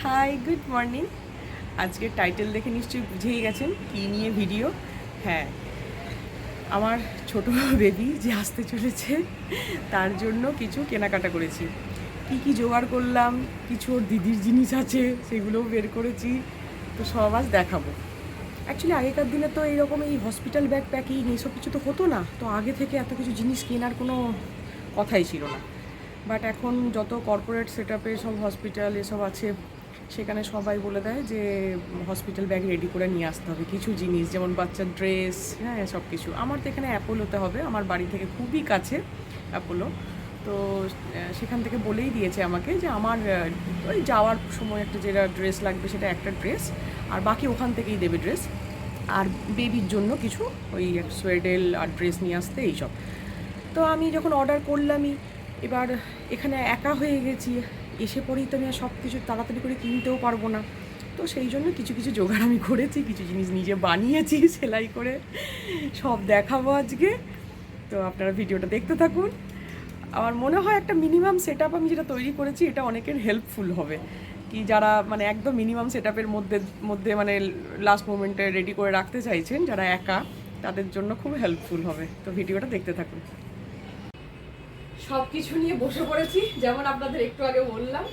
High, good morning. আজকের title দেখে নিশ্চয়ই বুঝেই গেছেন কী নিয়ে ভিডিও। হ্যাঁ, আমার ছোট বেবি যে আসতে চলেছে তার জন্য কিছু কেনাকাটা করেছি। কি কি জোগাড় করলাম, কিছু ওর দিদির জিনিস আছে সেগুলোও বের করেছি, তো সব আজ দেখাবো। অ্যাকচুয়ালি আগেকার দিনে তো এইরকম এই হসপিটাল ব্যাগ প্যাকিং এইসব কিছু তো হতো না, তো আগে থেকে এত কিছু জিনিস কেনার কোনো কথাই ছিল না। বাট এখন যত কর্পোরেট সেট আপে সব হসপিটাল এসব আছে, সেখানে সবাই বলে দেয় যে হসপিটাল ব্যাগ রেডি করে নিয়ে আসতে হবে কিছু জিনিস, যেমন বাচ্চার ড্রেস, হ্যাঁ সব কিছু। আমার তো এখানে অ্যাপোলোতে হবে, আমার বাড়ি থেকে খুবই কাছে অ্যাপোলো। তো সেখান থেকে বলেই দিয়েছে আমাকে যে আমার ওই যাওয়ার সময় একটা যেটা ড্রেস লাগবে সেটা একটা ড্রেস, আর বাকি ওখান থেকেই দেবে ড্রেস। আর বেবির জন্য কিছু ওই সোয়েডেল আর ড্রেস নিয়ে আসতে এইসব। তো আমি যখন অর্ডার করলামই, এবার এখানে একা হয়ে গেছি, এসে পরেই তো আমি আর সব কিছু তাড়াতাড়ি করে কিনতেও পারবো না। তো সেই জন্য কিছু কিছু জোগাড় আমি করেছি, কিছু জিনিস নিজে বানিয়েছি সেলাই করে, সব দেখাবো আজকে। তো আপনারা ভিডিওটা দেখতে থাকুন। আমার মনে হয় একটা মিনিমাম সেট আপ আমি যেটা তৈরি করেছি এটা অনেকের হেল্পফুল হবে, কি যারা মানে একদম মিনিমাম সেট আপের মধ্যে মধ্যে মানে লাস্ট মোমেন্টে রেডি করে রাখতে চাইছেন, যারা একা, তাদের জন্য খুব হেল্পফুল হবে। তো ভিডিওটা দেখতে থাকুন। সব কিছু নিয়ে বসে পড়েছি, যেমন আপনাদের একটু আগে বললাম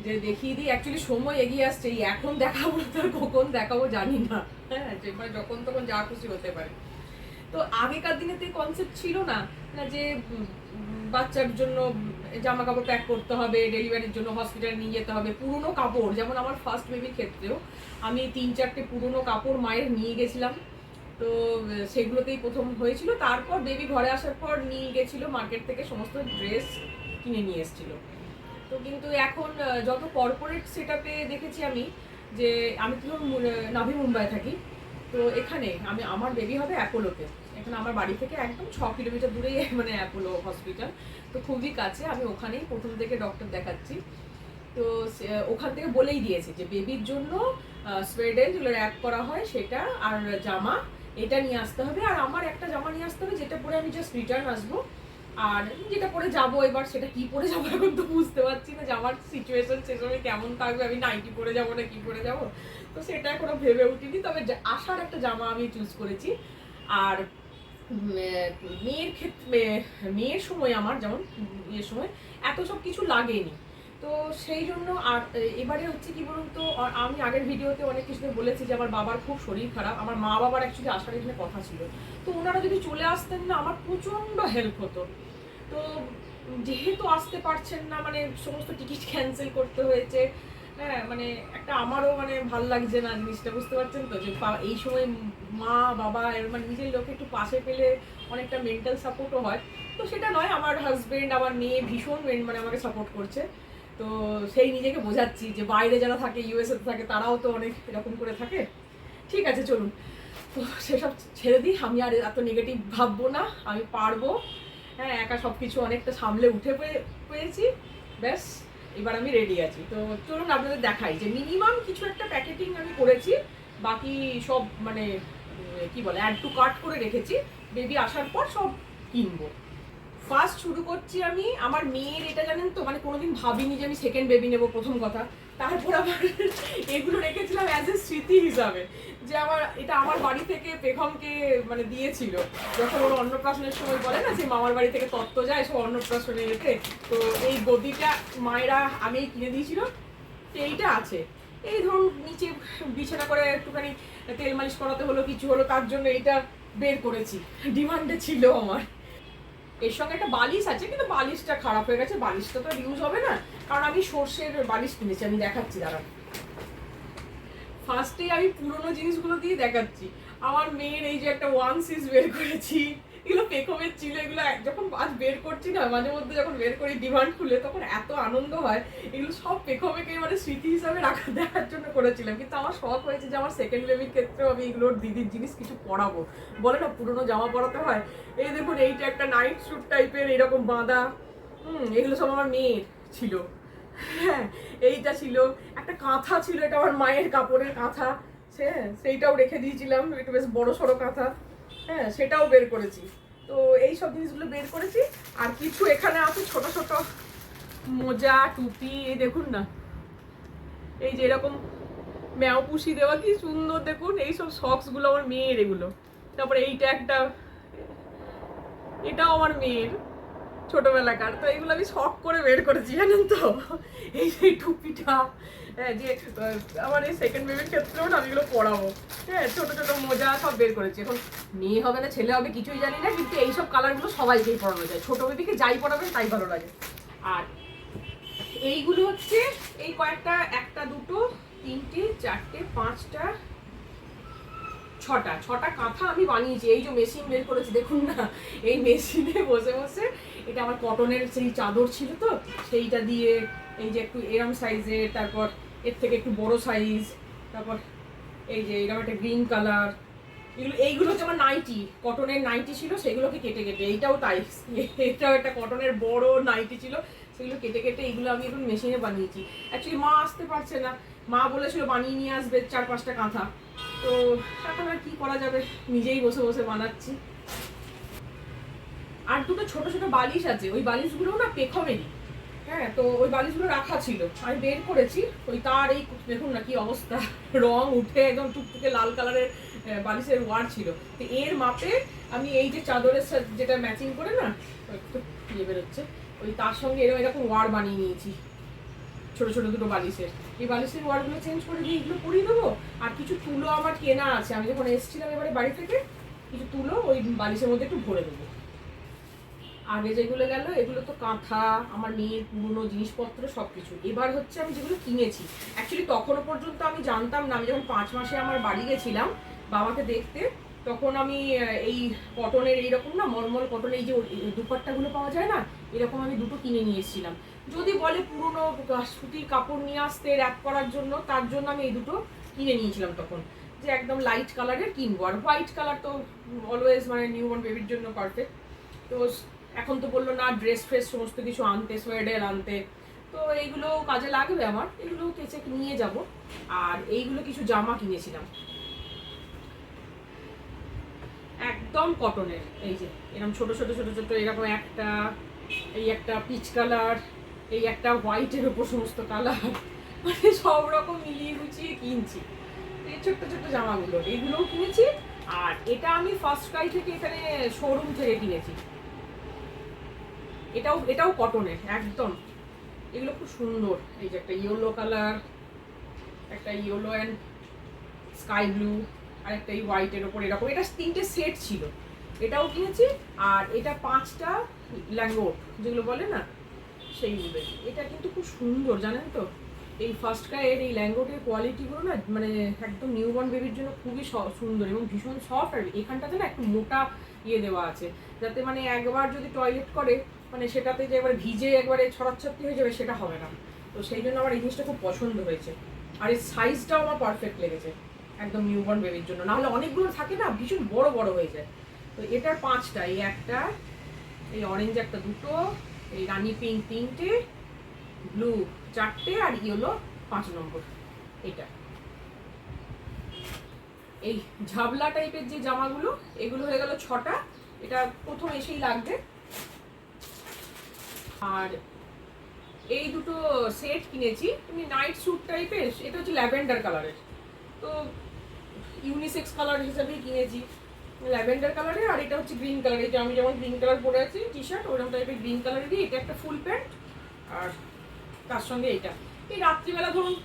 যে দেখিয়ে দিই। অ্যাকচুয়ালি সময় এগিয়ে আসছে, এই এখন দেখাবো তো কখন দেখাবো জানি না, হ্যাঁ মানে যখন তখন যা খুশি হতে পারে। তো আগেকার দিনে তো কনসেপ্ট ছিল না যে বাচ্চার জন্য জামা কাপড় প্যাক করতে হবে, ডেলিভারির জন্য হসপিটালে নিয়ে যেতে হবে, পুরনো কাপড়। যেমন আমার ফার্স্ট বেবির ক্ষেত্রেও আমি 3-4টে পুরনো কাপড় মায়ের নিয়ে গেছিলাম, তো সেগুলোতেই প্রথম হয়েছিল। তারপর বেবি ঘরে আসার পর নিয়ে গেছিলো মার্কেট থেকে সমস্ত ড্রেস কিনে নিয়ে এসেছিলো। তো কিন্তু এখন যত কর্পোরেট সেট আপে দেখেছি আমি, যে আমি তো নাভি মুম্বাই থাকি, তো এখানে আমার বেবি হবে অ্যাপোলোতে। এখানে আমার বাড়ি থেকে একদম 6 কিলোমিটার দূরেই মানে অ্যাপোলো হসপিটাল, তো খুবই কাছে। আমি ওখানেই প্রথম থেকে ডক্টর দেখাচ্ছি। তো ওখান থেকে বলেই দিয়েছে যে বেবির জন্য সোয়েডেল যেগুলো র্যাপ করা হয় সেটা, আর জামা এটা নিয়ে আসতে হবে। আর আমার একটা জামা নিয়ে আসতে হবে যেটা পরে আমি জাস্ট রিটার্ন আসবো, আর যেটা পরে যাবো এবার সেটা কি পরে যাবো এখন তো বুঝতে পারছি না যে আমার সিচুয়েশন সে সময় কেমন থাকবে, আমি নাইটি পরে যাবো না কি পরে যাবো, তো সেটা এখনো ভেবে উঠিনি। তবে আসার একটা জামা আমি চুজ করেছি। আর মেয়ের ক্ষেত্রে, মেয়ের সময় আমার যেমন ইয়ের সময় এত সব কিছু লাগেনি, তো সেই জন্য। আর এবারে হচ্ছে কি বলুন তো, আমি আগের ভিডিওতে অনেক কিছু বলেছি যে আমার বাবার খুব শরীর খারাপ। আমার মা বাবার অ্যাকচুয়ালি আসার এখানে কথা ছিল, তো ওনারা যদি চলে আসতেন না আমার প্রচণ্ড হেল্প হতো। তো যেহেতু আসতে পারছেন না, মানে সমস্ত টিকিট ক্যান্সেল করতে হয়েছে, হ্যাঁ মানে একটা আমারও মানে ভাল লাগছে না জিনিসটা, বুঝতে পারছেন তো, যে এই সময় মা বাবা মানে নিজের লোক একটু পাশে পেলে অনেকটা মেন্টাল সাপোর্টও হয়। তো সেটা নয়, আমার হাজবেন্ড আমার মেয়ে ভীষণ মানে আমাকে সাপোর্ট করছে। তো সেই নিজেকে বোঝাচ্ছি যে বাইরে যারা থাকে, ইউএসএ থাকে, তারাও তো অনেক এরকম করে থাকে। ঠিক আছে চলুন, তো সেসব ছেড়ে দিই, আমি আর এত নেগেটিভ ভাববো না, আমি পারবো। হ্যাঁ, একা সব কিছু অনেকটা সামলে উঠে পেয়েছি, ব্যাস এবার আমি রেডি আছি। তো চলুন আপনাদের দেখাই যে মিনিমাম কিছু একটা প্যাকেটিং আমি করেছি, বাকি সব মানে কি বলে অ্যাড টু কার্ট করে রেখেছি, বেবি আসার পর সব কিনবো। ফার্স্ট শুরু করছি আমি আমার মেয়ের, এটা জানেন তো মানে কোনোদিন ভাবিনি যে আমি সেকেন্ড বেবি নেবো, প্রথম কথা। তারপর আবার এগুলো রেখেছিলাম অ্যাজ এ স্মৃতি হিসাবে, যে এটা আমার বাড়ি থেকে পেখমকে মানে দিয়েছিল যখন ওর অন্নপ্রাশনের সময়, বলে না যে মামার বাড়ি থেকে তত্ত্ব যায় সব অন্নপ্রাশনে রেখে। তো এই গদিটা মায়েরা আগেই কিনে দিয়েছিল, তো এইটা আছে। এই ধরুন নিচে বিছানা করে একটুখানি তেল মালিশ করাতে হলো, কিছু হলো, তার জন্য এইটা বের করেছি, ডিমান্ডে ছিল আমার। এর সঙ্গে একটা বালিশ আছে, কিন্তু বালিশটা খারাপ হয়ে গেছে, বালিশটা তো ইউজ হবে না, কারণ আমি সর্ষের বালিশ কিনেছি, আমি দেখাচ্ছি দাঁড়ান। ফার্স্টে আমি পুরোনো জিনিসগুলো দিয়ে দেখাচ্ছি। আমার মেয়ের এই যে একটা ওয়ান সিজ বের করেছি, এগুলো পেখমের ছিল, এগুলো যখন আজ বের করছি না, মাঝে মধ্যে যখন বের করি ডিমান্ড খুলে, তখন এত আনন্দ হয়। এগুলো সব পেখমেকে মানে স্মৃতি হিসাবে দেখার জন্য করেছিলাম, কিন্তু আমার শখ হয়েছে যে আমার সেকেন্ড বেবির ক্ষেত্রেও আমি এগুলোর দিদির জিনিস কিছু পরাবো। বলে না পুরোনো জামা পরাতে হয়। এই দেখুন, এইটা একটা নাইট স্যুট টাইপের এরকম বাঁধা, এগুলো সব আমার মেয়ের ছিল। হ্যাঁ, এইটা ছিল, একটা কাঁথা ছিল, এটা আমার মায়ের কাপড়ের কাঁথা, সেইটাও রেখে দিয়েছিলাম, একটু বেশ বড় সড়ো কাঁথা, হ্যাঁ সেটাও বের করেছি। তো এই সব জিনিসগুলো বের করেছি। আর কিছু এখানে আছে ছোট ছোট মোজা, টুপি, এই দেখুন না, এই যে এরকম ম্যাও পুষি দেওয়া, কি সুন্দর দেখুন। এইসব সক্সগুলো আমার মেয়ের এগুলো। তারপরে এইটা একটা, এটাও আমার মেয়ের ছোটবেলাকার। তো এগুলো আমি শখ করে বের করেছি জানেন তো। এই যে টুপিটা, হ্যাঁ, যে আমার এই সেকেন্ড বেবির ক্ষেত্রেও না আমি এগুলো পরাবো। হ্যাঁ, ছোট ছোট মোজা সব বের করেছি। এখন মেয়ে হবে না ছেলে হবে কিছুই জানি না, কিন্তু এইসব কালারগুলো সবাইকেই পরানো যায়। ছোট বেবিকে যাই পরাবেন তাই ভালো লাগে। আর এইগুলো হচ্ছে এই কয়েকটা, একটা দুটো তিনটে চারটে পাঁচটা ছটা কাঁথা আমি বানিয়েছি। এই যে মেশিন বের করেছি দেখুন না, এই মেশিনে বসে বসে, এটা আমার কটনের সেই চাদর ছিল তো সেইটা দিয়ে এই যে একটু এরম সাইজের, তারপর এর থেকে একটু বড় সাইজ, তারপর এই যে এরকম একটা গ্রিন কালার, এইগুলো হচ্ছে আমার নাইটি, কটনের নাইটি ছিল সেগুলোকে কেটে কেটে, এইটাও তাই, এটাও একটা কটনের বড় নাইটি ছিল, সেগুলো কেটে কেটে এইগুলো আমি এখন মেশিনে বানিয়েছি। অ্যাকচুয়ালি মা আসতে পারছে না, মা বলেছিল বানিয়ে নিয়ে আসবে 4-5টা কাঁথা, তো এখন আর কি করা যাবে, নিজেই বসে বসে বানাচ্ছি। আর দুটো ছোট ছোট বালিশ আছে, ওই বালিশগুলো না পেখমেরই, হ্যাঁ, তো ওই বালিশগুলো রাখা ছিল, আমি বের করেছি। ওই তার এই দেখুন না কি অবস্থা, রং উঠে একদম টুকটুকে লাল কালারের বালিশের ওয়ার ছিল। তো এর মাপে আমি এই যে চাদরের সাথে যেটা ম্যাচিং করে না, একটু ইয়ে বেরোচ্ছে, ওই তার সঙ্গে এরকম ওয়ার বানিয়ে নিয়েছি ছোট ছোট দুটো বালিশের। এই বালিশের ওয়ারগুলো চেঞ্জ করে দিয়ে এগুলো পরিয়ে দেবো। আর কিছু তুলো আমার কেনা আছে, আমি যখন এসেছিলাম এবারে বাড়ি থেকে, কিছু তুলো ওই বালিশের মধ্যে একটু ভরে দেবো। আগে যেগুলো গেল এগুলো তো কাঁথা, আমার মেয়ের পুরনো জিনিসপত্র সবকিছু। এবার হচ্ছে আমি যেগুলো কিনেছি, অ্যাকচুয়ালি তখনও পর্যন্ত আমি জানতাম না। আমি যখন 5 মাসে আমার বাড়ি গেছিলাম বাবাকে দেখতে, তখন আমি এই কটনের এইরকম না মলমল কটনের এই যে দুপাট্টাগুলো পাওয়া যায় না, এরকম আমি দুটো কিনে নিয়ে এসেছিলাম। যদি বলে পুরনো সুতির কাপড় নিয়ে আসতে র্যাপ করার জন্য, তার জন্য আমি এই দুটো কিনে নিয়েছিলাম তখন, যে একদম লাইট কালারের কিনবো। আর হোয়াইট কালার তো অলওয়েজ মানে নিউবর্ন বেবির জন্য পারফেক্ট। তো এখন তো বললো না ড্রেস ফ্রেস সমস্ত কিছু আনতে, সোয়েডেল আনতে, তো এইগুলো কাজে লাগবে আমার, এগুলো কেচে নিয়ে যাব। আর এইগুলো কিছু জামা কিনেছিলাম একদম কটনের, এই যে এরকম ছোট ছোট ছোট ছোট, এরকম একটা, এই একটা পিচ কালার, এই একটা হোয়াইটের ওপর সমস্ত কালার, মানে সব রকম মিলিয়ে গুছিয়ে কিনছি এই ছোট্ট ছোট্ট জামাগুলো, এইগুলোও কিনেছি। আর এটা আমি ফার্স্ট ক্রাই থেকে, এখানে শোরুম থেকে কিনেছি, এটাও কটনের একদম। এগুলো খুব সুন্দর, এই যে একটা ইয়েলো কালার, একটা ইয়েলো অ্যান্ড স্কাই ব্লু, আর একটা এই হোয়াইটের ওপর এরকম, এটা 3টে সেট ছিল, এটাও কিনেছি। আর এটা 5টা ল্যাঙ্গোট যেগুলো বলে না সেইগুলো, এটা কিন্তু খুব সুন্দর জানেন তো। এই ফার্স্ট ক্রাইয়ের এই ল্যাঙ্গোটের কোয়ালিটিগুলো না মানে একদম নিউবর্ন বেবির জন্য খুবই সুন্দর এবং ভীষণ সফট। আর এখানটাতে না একটু মোটা ইয়ে দেওয়া আছে, যাতে মানে একবার যদি টয়লেট করে মানে সেটাতে যে একবার ভিজে একবারে ছড়াছড়ি হয়ে যাবে সেটা হবে না। তো সেই জন্য আমার এই জিনিসটা খুব পছন্দ হয়েছে। আর এই সাইজটাও আমার পারফেক্ট লেগেছে একদম নিউবর্ন বেবির জন্য, নাহলে অনেকগুলো থাকে না ভীষণ বড় বড় হয়ে যায়। তো এটার 5টা, এই একটা, এই অরেঞ্জ একটা দুটো, এই রানি পিঙ্ক 3টে, ব্লু 4টে, আর ইয়েলো 5 নম্বর এটা। এই ঝাবলা টাইপের যে জামাগুলো এগুলো হয়ে গেল 6টা, এটা প্রথম এসেই লাগবে। আর এই দুটো সেট কিনেছি, এমনি নাইট স্যুট টাইপের, এটা হচ্ছে ল্যাভেন্ডার কালারের, তো ইউনিসেক্স কালার হিসাবেই কিনেছি ল্যাভেন্ডার কালারে। আর এটা হচ্ছে গ্রিন কালার, এটা আমি যেমন গ্রিন কালার পরে আছি টি শার্ট, ওরকম টাইপের গ্রিন কালারেরই এটা একটা ফুল প্যান্ট। আর তার সঙ্গে এইটা, এই রাত্রিবেলা ধরুন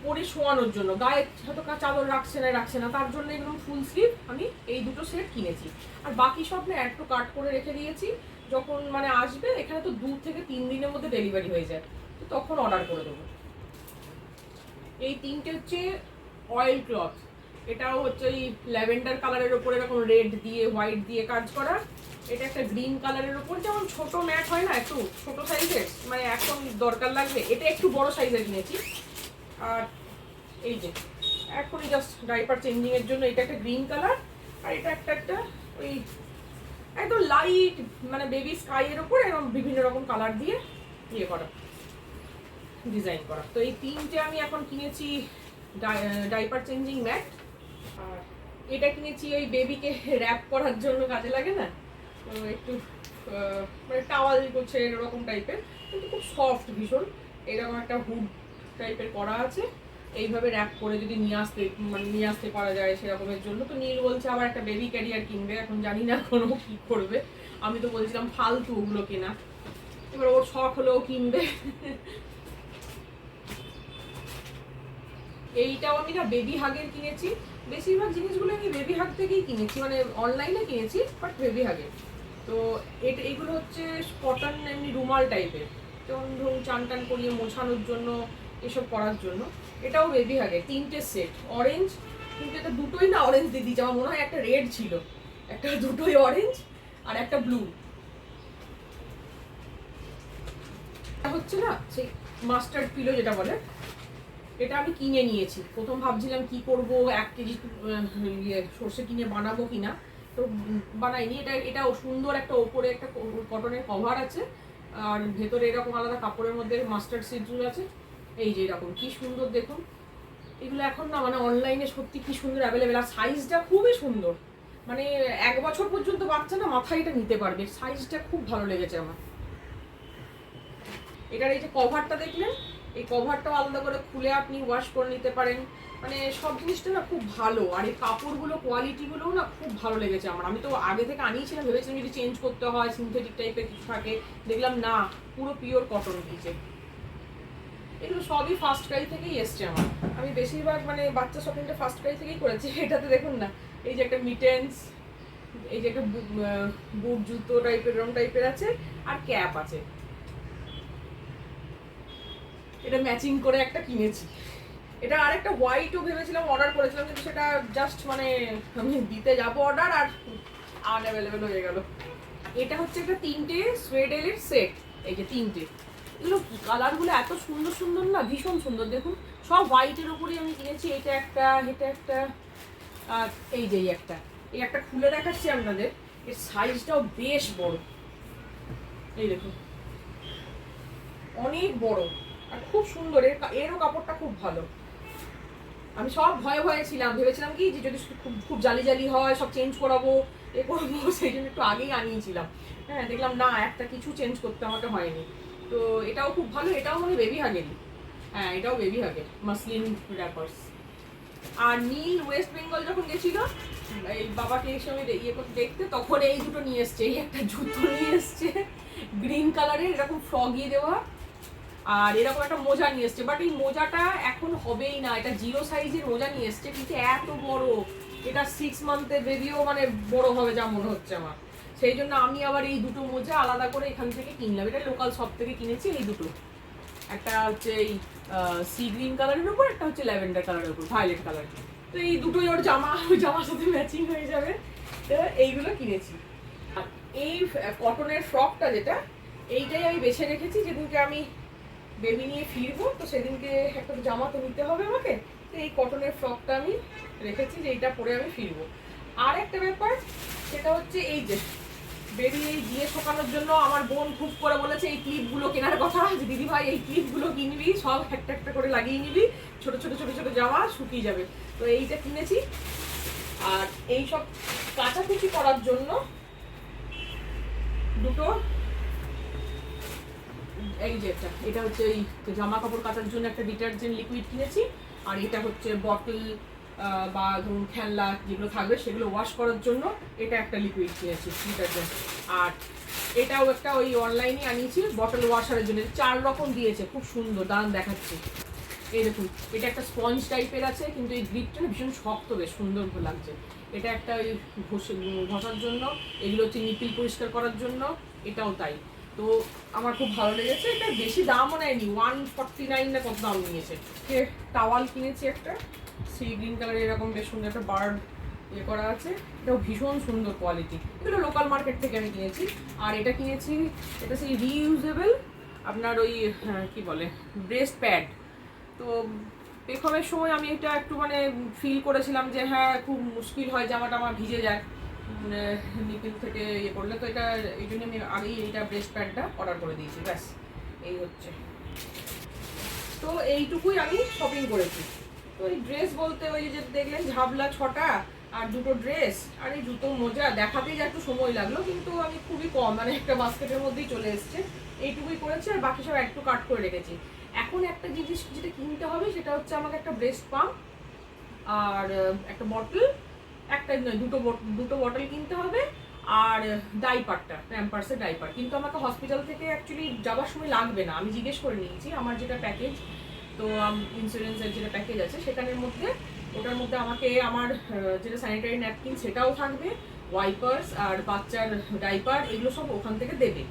পরে শোয়ানোর জন্য, গায়ে হয়তো চাদর রাখছে না, তার জন্য এরকম ফুল স্লিভ আমি এই দুটো সেট কিনেছি। আর বাকি সব না একটু কাট করে রেখে দিয়েছি, যখন মানে আসবে, এখানে তো 2 থেকে 3 দিনের মধ্যে ডেলিভারি হয়ে যায়, তো তখন অর্ডার করে দেবো। এই 3টে হচ্ছে অয়েল ক্লথ, এটাও হচ্ছে ওই ল্যাভেন্ডার কালারের ওপর এরকম রেড দিয়ে হোয়াইট দিয়ে কাজ করা। এটা একটা গ্রিন কালারের ওপর, যেমন ছোট ম্যাট হয় না একটু ছোট সাইজের, মানে এখন দরকার লাগবে, এটা একটু বড় সাইজের কিনেছি। আর এই যে এখনই জাস্ট ডাইপার চেঞ্জিং এর জন্য এটা একটা গ্রিন কালার, আর এটা একটা ওই একদম লাইট মানে বেবি স্কাই এর ওপর এরকম বিভিন্ন রকম কালার দিয়ে ইয়ে করা, ডিজাইন করা। তো এই 3টে আমি এখন কিনেছি ডাইপার চেঞ্জিং ম্যাট। আর এটা কিনেছি ওই বেবিকে র্যাপ করার জন্য, কাজে লাগে না, তো একটু মানে টাওয়াল করছে এরকম টাইপের, কিন্তু খুব সফট ভীষণ, এরকম একটা হুড টাইপের করা আছে, এইভাবে র্যাপ করে যদি নিয়ে আসতে পারা যায় সেরকমের জন্য। তো নীল বলছে আবার একটা বেবি ক্যারিয়ার কিনবে, এখন জানি না কোনো কি করবে। আমি তো বলছিলাম ফালতু ওগুলো কেনা, এবার ওর শখ হলেও কিনবে। এইটাও আমি না বেবি হাগের কিনেছি, বেশিরভাগ জিনিসগুলো আমি বেবি হাগ থেকেই কিনেছি, মানে অনলাইনে কিনেছি বাট বেবি হাগের। তো এইগুলো হচ্ছে কটন এমনি রুমাল টাইপের, যেমন ধরুন চান টান করিয়ে মোছানোর জন্য, এসব করার জন্য। এটাও বেবি হাগের, 3টে সেট অরেঞ্জ, কিন্তু এটা দুটোই না অরেঞ্জ দিয়ে দিয়েছে, আমার মনে হয় একটা রেড ছিল, একটা দুটোই অরেঞ্জ আর একটা ব্লু। হচ্ছে না সেই মাস্টার্ড পিলো যেটা বলে, এটা আমি কিনে নিয়েছি। প্রথম ভাবছিলাম কি করব, 1 কেজি সর্ষে কিনে বানাবো কিনা, তো বানাইনি। এটাও সুন্দর একটা ওপরে একটা কটনের কভার আছে, আর ভেতরে এরকম আলাদা কাপড়ের মধ্যে মাস্টার্ড সিডগুলো আছে। এই যে এরকম কি সুন্দর দেখুন, এগুলো এখন না মানে অনলাইনে সত্যি কি সুন্দর অ্যাভেলেবেল, আর সাইজটা খুবই সুন্দর, মানে 1 বছর পর্যন্ত বাচ্চা না মাথায় এটা নিতে পারবে, সাইজটা খুব ভালো লেগেছে আমার। এটার এই যে কভারটা দেখলেন, এই কভারটাও আলাদা করে খুলে আপনি ওয়াশ করে নিতে পারেন, মানে সব জিনিসটা না খুব ভালো। আর এই কাপড়গুলো কোয়ালিটিগুলোও না খুব ভালো লেগেছে আমার। আমি তো আগে থেকে আনিয়েছিলাম, ভেবেছিলাম যদি চেঞ্জ করতে হয় সিনথেটিক টাইপের কিছু থাকে, দেখলাম না পুরো পিওর কটন দিয়েছে। এগুলো সবই ফার্স্ট ক্রাই থেকেই এসছে আমার, আমি বেশিরভাগ মানে বাচ্চা শপিংটা ফার্স্ট ক্রাই থেকেই করেছি। এটাতে দেখুন না এই যে একটা মিটেন্স, এই যে একটা বুট জুতো টাইপের রং টাইপের আছে, আর ক্যাপ আছে। এটা ম্যাচিং করে একটা কিনেছি। এটা আরেকটা হোয়াইটও ভেবেছিলাম অর্ডার করেছিলাম, কিন্তু সেটা জাস্ট মানে আমি দিতে যাবো অর্ডার আর আনঅ্যাভেলেবেল হয়ে গেল। এটা হচ্ছে একটা 3টে সোয়েডেলের সেট, এই যে 3টে, এগুলো কালারগুলো এত সুন্দর সুন্দর না, ভীষণ সুন্দর। দেখুন সব হোয়াইটের উপরেই আমি কিনেছি। এটা একটা, এটা একটা, আর এই যে এই একটা খুলে দেখাচ্ছি আপনাদের, এর সাইজটাও বেশ বড়, এই দেখুন অনেক বড় আর খুব সুন্দর। এরও কাপড়টা খুব ভালো। আমি সব ভয়ে ভয়ে ছিলাম, ভেবেছিলাম কি যে যদি খুব খুব জালি জালি হয় সব চেঞ্জ করাবো, এ করবো, সেই জন্য একটু আগেই আনিয়েছিলাম। হ্যাঁ, দেখলাম না একটা কিছু চেঞ্জ করতে আমাকে হয়নি। তো এটাও খুব ভালো, এটাও মানে বেবি হাগেরই। হ্যাঁ, এটাও বেবি হাগের মাসলিন র্যাপার্স। আর নীল ওয়েস্ট বেঙ্গল যখন গেছিল এই বাবাকে এসে আমি দেখতে, তখন এই দুটো নিয়ে এসছে, এই একটা জুতো নিয়ে এসছে গ্রিন কালারের এরকম ফ্রগি দেওয়া, আর এরকম একটা মোজা নিয়ে এসছে। বাট এই মোজাটা এখন হবেই না, এটা 0 সাইজের মোজা নিয়ে এসছে, কিন্তু এত বড়, এটা 6 মান্থের বেবিও মানে বড় হবে যা মনে হচ্ছে আমার। সেই জন্য আমি আবার এই দুটো মোজা আলাদা করে এখান থেকে কিনলাম। এটা লোকাল শপ থেকে কিনেছি এই দুটো, একটা হচ্ছে এই সি গ্রিন কালারের উপর, একটা হচ্ছে ল্যাভেন্ডার কালারের উপর, ভায়োলেট কালার। তো এই দুটোই ওর জামার সাথে ম্যাচিং হয়ে যাবে, তো এইগুলো কিনেছি। আর এই কটনের ফ্রকটা যেটা, এইটাই আমি বেছে রেখেছি, যেদিনকে আমি বেবি নিয়ে ফিরবো তো সেদিনকে একটা জামা তো নিতে হবে আমাকে, তো এই কটনের ফ্রকটা আমি রেখেছি যে এইটা পরে আমি ফিরবো। আর একটা ব্যাপার সেটা হচ্ছে এই যে বেবি এই দিয়ে শোকানোর জন্য আমার বোন খুব করে বলেছে এই ক্লিপগুলো কেনার কথা, যে দিদি ভাই এই ক্লিপগুলো কিনবি, সব একটা একটা করে লাগিয়ে নিবি, ছোট ছোট ছোট ছোট জামা শুকিয়ে যাবে। তো এইটা কিনেছি। আর এই সব কাচাকুচি করার জন্য দুটো, এই যে এটা হচ্ছে এই জামা কাপড় কাচার জন্য একটা ডিটারজেন্ট লিকুইড কিনেছি, আর এটা হচ্ছে বটল বা ধরুন খেলনা যেগুলো থাকবে সেগুলো ওয়াশ করার জন্য এটা একটা লিকুইড কিনেছি ডিটারজেন্ট। আর এটাও একটা ওই অনলাইনে আনিয়েছি বটল ওয়াশারের জন্য, 4 রকম দিয়েছে, খুব সুন্দর, দারুণ দেখাচ্ছে। এই দেখুন এটা একটা স্পঞ্জ টাইপের আছে, কিন্তু এই গ্রিপটা ভীষণ শক্ত, বেশ সুন্দর লাগছে। এটা একটা ওই ঘষার জন্য, এগুলো হচ্ছে নিপিল পরিষ্কার করার জন্য, এটাও তাই। তো আমার খুব ভালো লেগেছে। এটা বেশি দামও নেয়নি, 149 না কত দাম নিয়েছে। টাওয়াল কিনেছি একটা সি গ্রিন কালারের, এরকম বেশ সুন্দর একটা বার্ড ইয়ে করা আছে, এটাও ভীষণ সুন্দর কোয়ালিটি। এগুলো লোকাল মার্কেট থেকে আমি কিনেছি। আর এটা কিনেছি, এটা সেই রিইউজেবল আপনার ওই কি বলে ব্রেস্ট প্যাড। তো পেখমের সময় আমি এটা একটু মানে ফিল করেছিলাম যে হ্যাঁ খুব মুশকিল হয়, জামাটা আমার ভিজে যায় নিপিল থেকে ইয়ে করলে, তো এটা এই জন্য আমি আগেই এইটা ব্রেস্ট প্যাডটা অর্ডার করে দিয়েছি। ব্যাস এই হচ্ছে। তো এইটুকুই আমি শপিং করেছি। তো এই ড্রেস বলতে ওই যে দেখলেন ঝাবলা 6টা আর দুটো ড্রেস আর এই জুতো মোজা, দেখাতেই যা একটু সময় লাগলো, কিন্তু আমি খুবই কম মানে একটা বাস্কেটের মধ্যেই চলে এসছে, এইটুকুই করেছি। আর বাকি সব একটু কাট করে রেখেছি। এখন একটা জিনিস যেটা কিনতে হবে সেটা হচ্ছে আমাকে একটা ব্রেস্ট পাম্প আর একটা বটল, একটা নয় দুটো বটল কিনতে হবে, আর ডাইপারটা, প্যাম্পার্সের ডাইপার। কিন্তু আমাকে হসপিটাল থেকে অ্যাকচুয়ালি যাওয়ার সময় লাগবে না, আমি জিজ্ঞেস করে নিয়েছি আমার যেটা প্যাকেজ, তো ইন্স্যুরেন্সের যেটা প্যাকেজ আছে সেখানের মধ্যে, ওটার মধ্যে আমাকে আমার যেটা স্যানিটারি ন্যাপকিন সেটাও থাকবে, ওয়াইপার্স আর বাচ্চার ডাইপার এগুলো সব ওখান থেকে দেবে।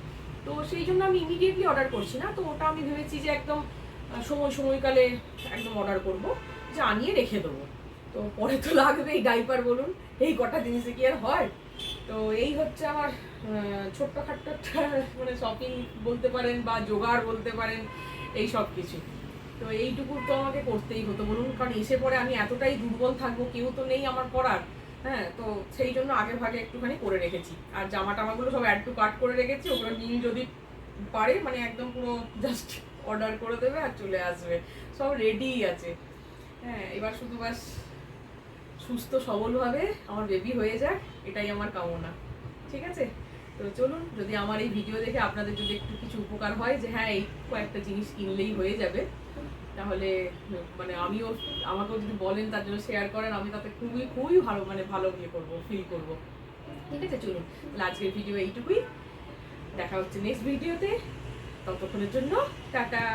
তো সেই জন্য আমি ইমিডিয়েটলি অর্ডার করছি না, তো ওটা আমি ভেবেছি যে একদম সময়কালে একদম অর্ডার করব, যে আনিয়ে রেখে দেবো। তো পরে তো লাগবেই ডাইপার, বলুন এই কটা জিনিসে কি আর হয়। তো এই হচ্ছে আমার ছোট্টখাট্ট একটা মানে শপিং বলতে পারেন বা জোগাড় বলতে পারেন, এই সব কিছু। তো এইটুকু তো আমাকে করতেই হতো বলুন, কারণ এসে পরে আমি এতটাই দুর্বল থাকবো, কেউ তো নেই আমার করার। হ্যাঁ, তো সেই জন্য আগে ভাগে একটুখানি করে রেখেছি। আর জামা টামাগুলো সব অ্যাড টু কার্ট করে রেখেছি, ওগুলো নিয়ে যদি পারে মানে একদম পুরো জাস্ট অর্ডার করে দেবে আর চলে আসবে, সব রেডিই আছে। হ্যাঁ, এবার শুধু বাস সুস্থ সবলভাবে আমার বেবি হয়ে যাক, এটাই আমার কামনা। ঠিক আছে, তো চলুন, যদি আমার এই ভিডিও দেখে আপনাদের যদি একটু কিছু উপকার হয় যে হ্যাঁ এই কয়েকটা জিনিস কিনলেই হয়ে যাবে, তাহলে মানে আমিও, আমাকেও যদি বলেন তার জন্য শেয়ার করেন, আমি তাতে খুবই খুবই ভালো মানে ভালো ইয়ে করবো, ফিল করবো। ঠিক আছে, চলুন তাহলে আজকের ভিডিও এইটুকুই, দেখা হচ্ছে নেক্সট ভিডিওতে, ততক্ষণের জন্য টাটা।